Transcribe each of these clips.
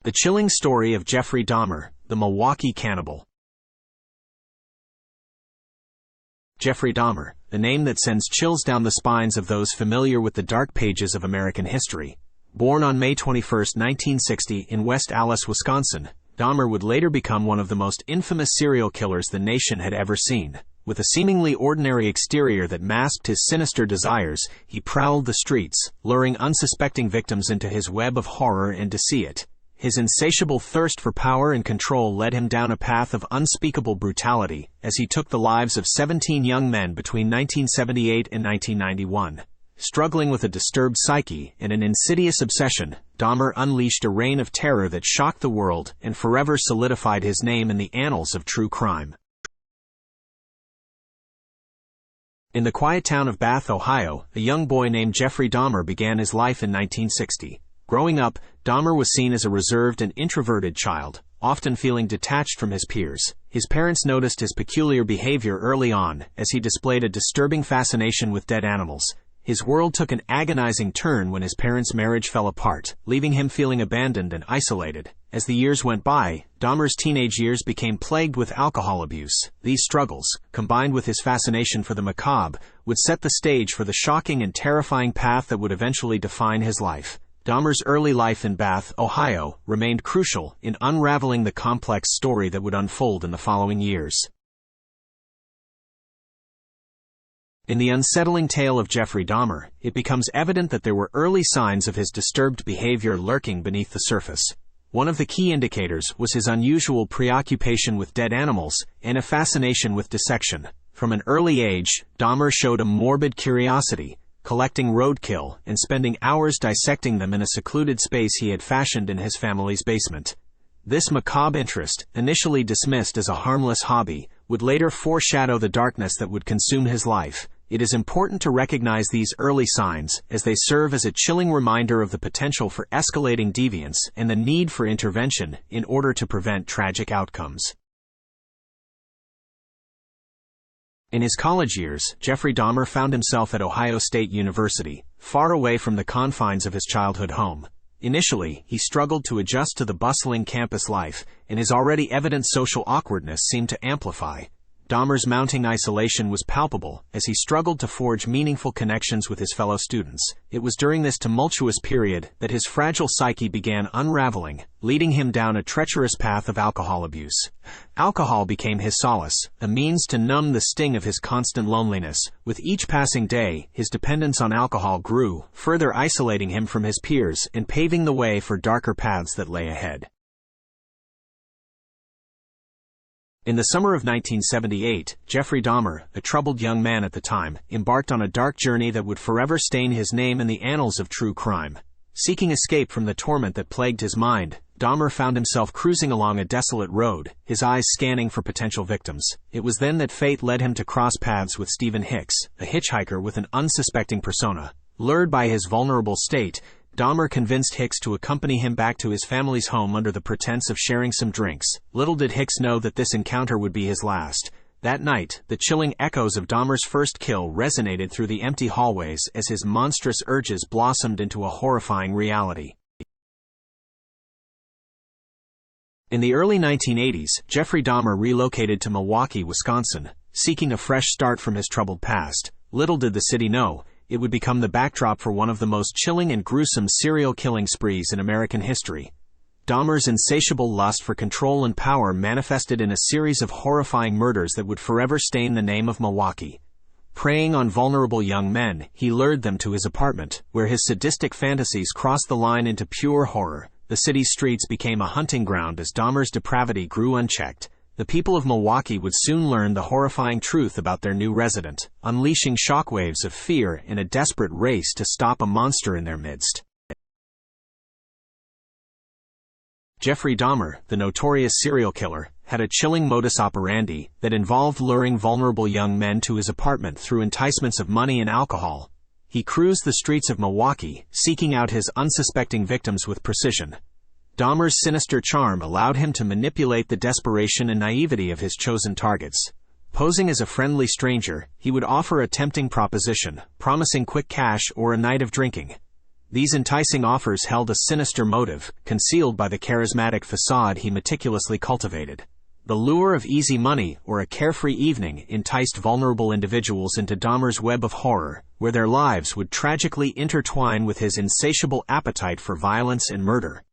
The chilling story of Jeffrey Dahmer, the Milwaukee Cannibal. Jeffrey Dahmer, the name that sends chills down the spines of those familiar with the dark pages of American history. Born on May 21, 1960 in West Allis, Wisconsin, Dahmer would later become one of the most infamous serial killers the nation had ever seen. With a seemingly ordinary exterior that masked his sinister desires, he prowled the streets, luring unsuspecting victims into his web of horror and deceit. His insatiable thirst for power and control led him down a path of unspeakable brutality, as he took the lives of 17 young men between 1978 and 1991. Struggling with a disturbed psyche and an insidious obsession, Dahmer unleashed a reign of terror that shocked the world and forever solidified his name in the annals of true crime. In the quiet town of Bath, Ohio, a young boy named Jeffrey Dahmer began his life in 1960. Growing up, Dahmer was seen as a reserved and introverted child, often feeling detached from his peers. His parents noticed his peculiar behavior early on, as he displayed a disturbing fascination with dead animals. His world took an agonizing turn when his parents' marriage fell apart, leaving him feeling abandoned and isolated. As the years went by, Dahmer's teenage years became plagued with alcohol abuse. These struggles, combined with his fascination for the macabre, would set the stage for the shocking and terrifying path that would eventually define his life. Dahmer's early life in Bath, Ohio, remained crucial in unraveling the complex story that would unfold in the following years. In the unsettling tale of Jeffrey Dahmer, it becomes evident that there were early signs of his disturbed behavior lurking beneath the surface. One of the key indicators was his unusual preoccupation with dead animals and a fascination with dissection. From an early age, Dahmer showed a morbid curiosity, collecting roadkill and spending hours dissecting them in a secluded space he had fashioned in his family's basement. This macabre interest, initially dismissed as a harmless hobby, would later foreshadow the darkness that would consume his life. It is important to recognize these early signs, as they serve as a chilling reminder of the potential for escalating deviance and the need for intervention in order to prevent tragic outcomes. In his college years, Jeffrey Dahmer found himself at Ohio State University, far away from the confines of his childhood home. Initially, he struggled to adjust to the bustling campus life, and his already evident social awkwardness seemed to amplify. Dahmer's mounting isolation was palpable, as he struggled to forge meaningful connections with his fellow students. It was during this tumultuous period that his fragile psyche began unraveling, leading him down a treacherous path of alcohol abuse. Alcohol became his solace, a means to numb the sting of his constant loneliness. With each passing day, his dependence on alcohol grew, further isolating him from his peers and paving the way for darker paths that lay ahead. In the summer of 1978, Jeffrey Dahmer, a troubled young man at the time, embarked on a dark journey that would forever stain his name in the annals of true crime. Seeking escape from the torment that plagued his mind, Dahmer found himself cruising along a desolate road, his eyes scanning for potential victims. It was then that fate led him to cross paths with Stephen Hicks, a hitchhiker with an unsuspecting persona. Lured by his vulnerable state, Dahmer convinced Hicks to accompany him back to his family's home under the pretense of sharing some drinks. Little did Hicks know that this encounter would be his last. That night, the chilling echoes of Dahmer's first kill resonated through the empty hallways as his monstrous urges blossomed into a horrifying reality. In the early 1980s, Jeffrey Dahmer relocated to Milwaukee, Wisconsin, seeking a fresh start from his troubled past. Little did the city know, it would become the backdrop for one of the most chilling and gruesome serial killing sprees in American history. Dahmer's insatiable lust for control and power manifested in a series of horrifying murders that would forever stain the name of Milwaukee. Preying on vulnerable young men, he lured them to his apartment, where his sadistic fantasies crossed the line into pure horror. The city's streets became a hunting ground as Dahmer's depravity grew unchecked. The people of Milwaukee would soon learn the horrifying truth about their new resident, unleashing shockwaves of fear in a desperate race to stop a monster in their midst. Jeffrey Dahmer, the notorious serial killer, had a chilling modus operandi that involved luring vulnerable young men to his apartment through enticements of money and alcohol. He cruised the streets of Milwaukee, seeking out his unsuspecting victims with precision. Dahmer's sinister charm allowed him to manipulate the desperation and naivety of his chosen targets. Posing as a friendly stranger, he would offer a tempting proposition, promising quick cash or a night of drinking. These enticing offers held a sinister motive, concealed by the charismatic facade he meticulously cultivated. The lure of easy money or a carefree evening enticed vulnerable individuals into Dahmer's web of horror, where their lives would tragically intertwine with his insatiable appetite for violence and murder.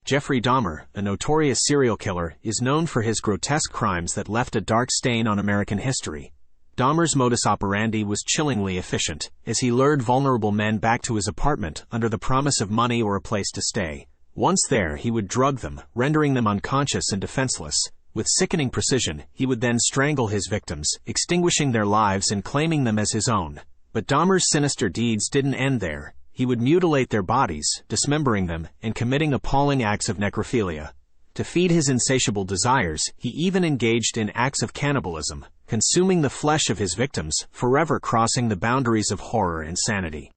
Jeffrey Dahmer, a notorious serial killer, is known for his grotesque crimes that left a dark stain on American history. Dahmer's modus operandi was chillingly efficient, as he lured vulnerable men back to his apartment under the promise of money or a place to stay. Once there, he would drug them, rendering them unconscious and defenseless. With sickening precision, he would then strangle his victims, extinguishing their lives and claiming them as his own. But Dahmer's sinister deeds didn't end there. He would mutilate their bodies, dismembering them, and committing appalling acts of necrophilia. To feed his insatiable desires, he even engaged in acts of cannibalism, consuming the flesh of his victims, forever crossing the boundaries of horror and sanity.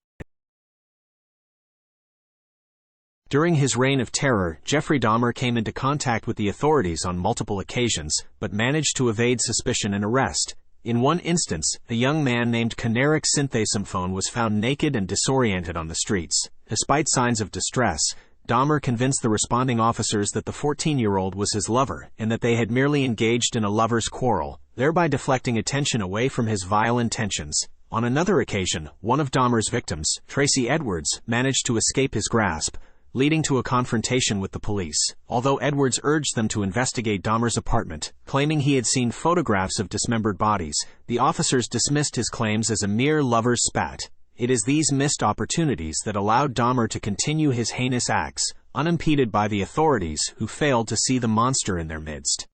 During his reign of terror, Jeffrey Dahmer came into contact with the authorities on multiple occasions, but managed to evade suspicion and arrest. In one instance, a young man named Canaric Synthasymphone was found naked and disoriented on the streets. Despite signs of distress, Dahmer convinced the responding officers that the 14-year-old was his lover and that they had merely engaged in a lover's quarrel, thereby deflecting attention away from his vile intentions. On another occasion, one of Dahmer's victims, Tracy Edwards, managed to escape his grasp, leading to a confrontation with the police. Although Edwards urged them to investigate Dahmer's apartment, claiming he had seen photographs of dismembered bodies, the officers dismissed his claims as a mere lover's spat. It is these missed opportunities that allowed Dahmer to continue his heinous acts, unimpeded by the authorities who failed to see the monster in their midst.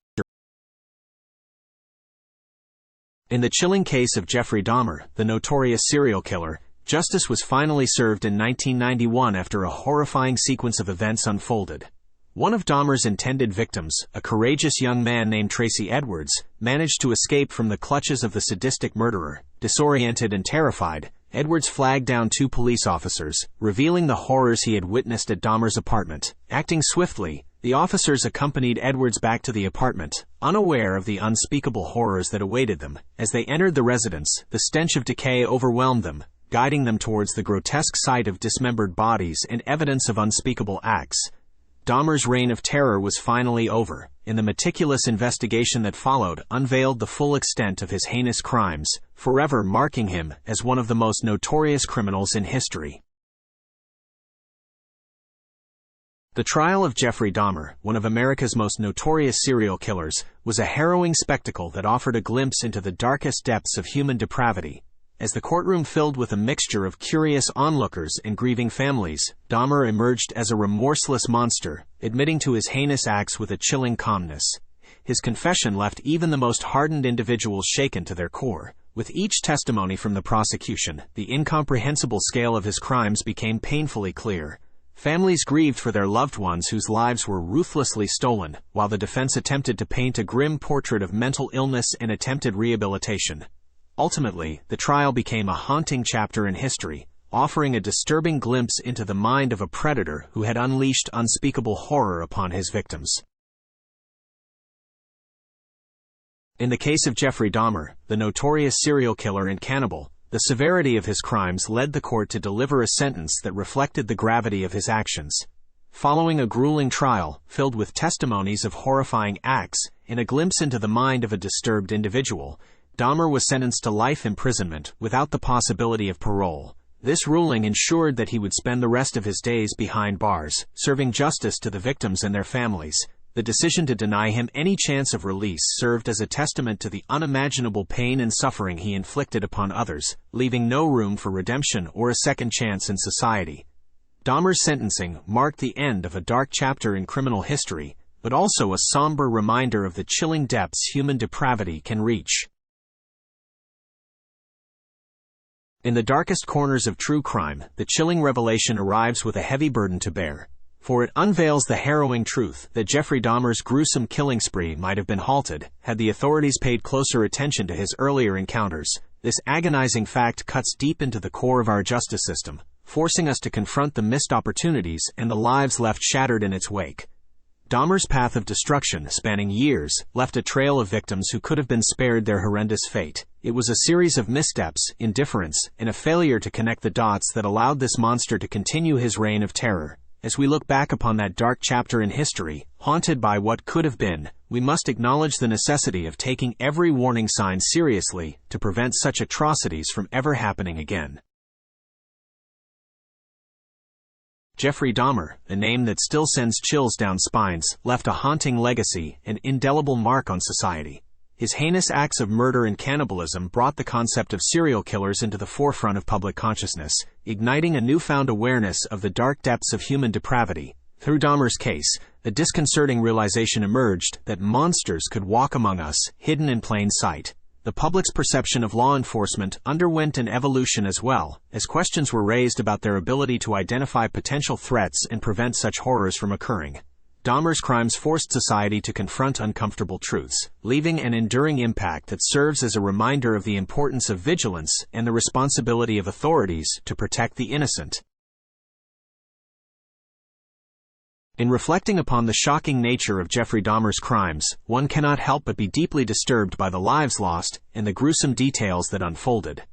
In the chilling case of Jeffrey Dahmer, the notorious serial killer, justice was finally served in 1991 after a horrifying sequence of events unfolded. One of Dahmer's intended victims, a courageous young man named Tracy Edwards, managed to escape from the clutches of the sadistic murderer. Disoriented and terrified, Edwards flagged down two police officers, revealing the horrors he had witnessed at Dahmer's apartment. Acting swiftly, the officers accompanied Edwards back to the apartment, unaware of the unspeakable horrors that awaited them. As they entered the residence, the stench of decay overwhelmed them, guiding them towards the grotesque sight of dismembered bodies and evidence of unspeakable acts. Dahmer's reign of terror was finally over, and the meticulous investigation that followed unveiled the full extent of his heinous crimes, forever marking him as one of the most notorious criminals in history. The trial of Jeffrey Dahmer, one of America's most notorious serial killers, was a harrowing spectacle that offered a glimpse into the darkest depths of human depravity. As the courtroom filled with a mixture of curious onlookers and grieving families, Dahmer emerged as a remorseless monster, admitting to his heinous acts with a chilling calmness. His confession left even the most hardened individuals shaken to their core. With each testimony from the prosecution, the incomprehensible scale of his crimes became painfully clear. Families grieved for their loved ones whose lives were ruthlessly stolen, while the defense attempted to paint a grim portrait of mental illness and attempted rehabilitation. Ultimately, the trial became a haunting chapter in history, offering a disturbing glimpse into the mind of a predator who had unleashed unspeakable horror upon his victims. In the case of Jeffrey Dahmer, the notorious serial killer and cannibal, the severity of his crimes led the court to deliver a sentence that reflected the gravity of his actions. Following a grueling trial, filled with testimonies of horrifying acts and a glimpse into the mind of a disturbed individual, Dahmer was sentenced to life imprisonment without the possibility of parole. This ruling ensured that he would spend the rest of his days behind bars, serving justice to the victims and their families. The decision to deny him any chance of release served as a testament to the unimaginable pain and suffering he inflicted upon others, leaving no room for redemption or a second chance in society. Dahmer's sentencing marked the end of a dark chapter in criminal history, but also a somber reminder of the chilling depths human depravity can reach. In the darkest corners of true crime, the chilling revelation arrives with a heavy burden to bear. For it unveils the harrowing truth that Jeffrey Dahmer's gruesome killing spree might have been halted, had the authorities paid closer attention to his earlier encounters. This agonizing fact cuts deep into the core of our justice system, forcing us to confront the missed opportunities and the lives left shattered in its wake. Dahmer's path of destruction, spanning years, left a trail of victims who could have been spared their horrendous fate. It was a series of missteps, indifference, and a failure to connect the dots that allowed this monster to continue his reign of terror. As we look back upon that dark chapter in history, haunted by what could have been, we must acknowledge the necessity of taking every warning sign seriously to prevent such atrocities from ever happening again. Jeffrey Dahmer, a name that still sends chills down spines, left a haunting legacy, an indelible mark on society. His heinous acts of murder and cannibalism brought the concept of serial killers into the forefront of public consciousness, igniting a newfound awareness of the dark depths of human depravity. Through Dahmer's case, a disconcerting realization emerged that monsters could walk among us, hidden in plain sight. The public's perception of law enforcement underwent an evolution as well, as questions were raised about their ability to identify potential threats and prevent such horrors from occurring. Dahmer's crimes forced society to confront uncomfortable truths, leaving an enduring impact that serves as a reminder of the importance of vigilance and the responsibility of authorities to protect the innocent. In reflecting upon the shocking nature of Jeffrey Dahmer's crimes, one cannot help but be deeply disturbed by the lives lost and the gruesome details that unfolded.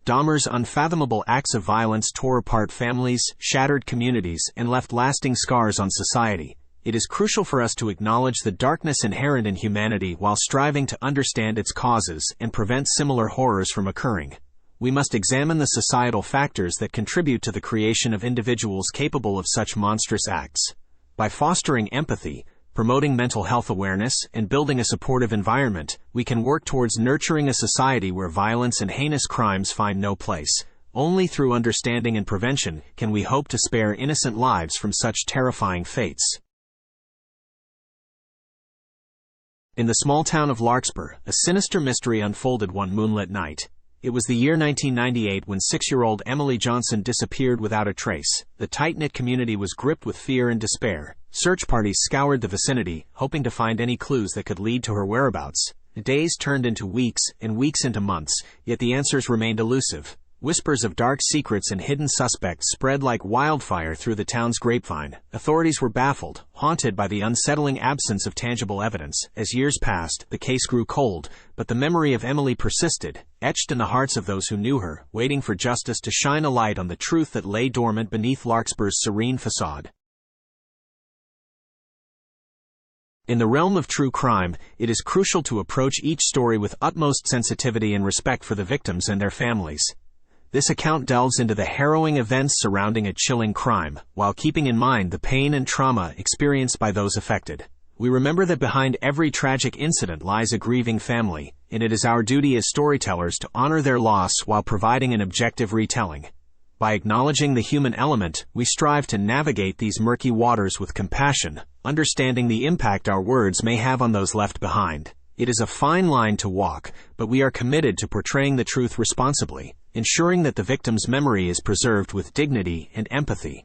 Dahmer's unfathomable acts of violence tore apart families, shattered communities, and left lasting scars on society. It is crucial for us to acknowledge the darkness inherent in humanity while striving to understand its causes and prevent similar horrors from occurring. We must examine the societal factors that contribute to the creation of individuals capable of such monstrous acts. By fostering empathy, promoting mental health awareness, and building a supportive environment, we can work towards nurturing a society where violence and heinous crimes find no place. Only through understanding and prevention can we hope to spare innocent lives from such terrifying fates. In the small town of Larkspur, a sinister mystery unfolded one moonlit night. It was the year 1998 when 6-year-old Emily Johnson disappeared without a trace. The tight-knit community was gripped with fear and despair. Search parties scoured the vicinity, hoping to find any clues that could lead to her whereabouts. The days turned into weeks, and weeks into months, yet the answers remained elusive. Whispers of dark secrets and hidden suspects spread like wildfire through the town's grapevine. Authorities were baffled, haunted by the unsettling absence of tangible evidence. As years passed, the case grew cold, but the memory of Emily persisted, etched in the hearts of those who knew her, waiting for justice to shine a light on the truth that lay dormant beneath Larkspur's serene facade. In the realm of true crime, it is crucial to approach each story with utmost sensitivity and respect for the victims and their families. This account delves into the harrowing events surrounding a chilling crime, while keeping in mind the pain and trauma experienced by those affected. We remember that behind every tragic incident lies a grieving family, and it is our duty as storytellers to honor their loss while providing an objective retelling. By acknowledging the human element, we strive to navigate these murky waters with compassion, understanding the impact our words may have on those left behind. It is a fine line to walk, but we are committed to portraying the truth responsibly, ensuring that the victim's memory is preserved with dignity and empathy.